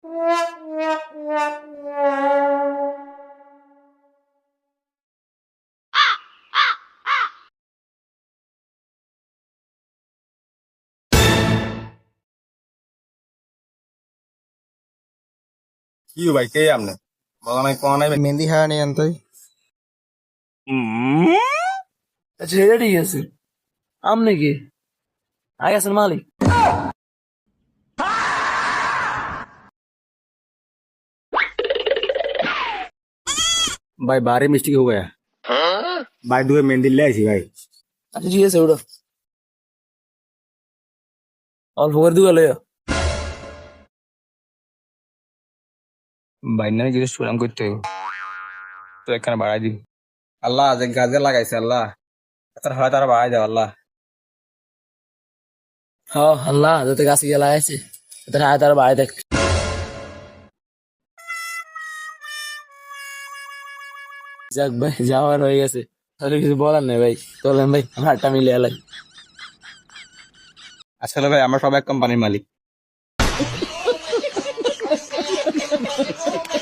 কি ভাই কে আপনি বলা নাই কোয়া নাই মেহেন্দি হ্যাঁ নেই আনতে আচ্ছা এটা ঠিক আছে। আমনে কি আগে আছেন মালিক? भाई बारी मिस्टेक हो गया भाई दुए मेहंदी ले आई भाई আচ্ছা ঠিক আছে ওটা অল্প করে দিবা লইয়া। भाई ने কিছু সুরাম করতে তো এখানে বাড়াই দিবি আল্লাহ যে গাছে লাগাইছে আল্লাহ তার হয় তারা বাড়াই দাও আল্লাহ হ্যাঁ আল্লাহ যাতে গাছ গিয়ে লাগাইছে তাদের হায় তারা বাড়ি দেখ। যাক ভাই যাওয়ার হয়ে গেছে, তাহলে কিছু বলার নেই ভাই, চলেন ভাই আমার হাতটা মিলিয়ে এলাই। আসলে ভাই আমরা সবাই কোম্পানির মালিক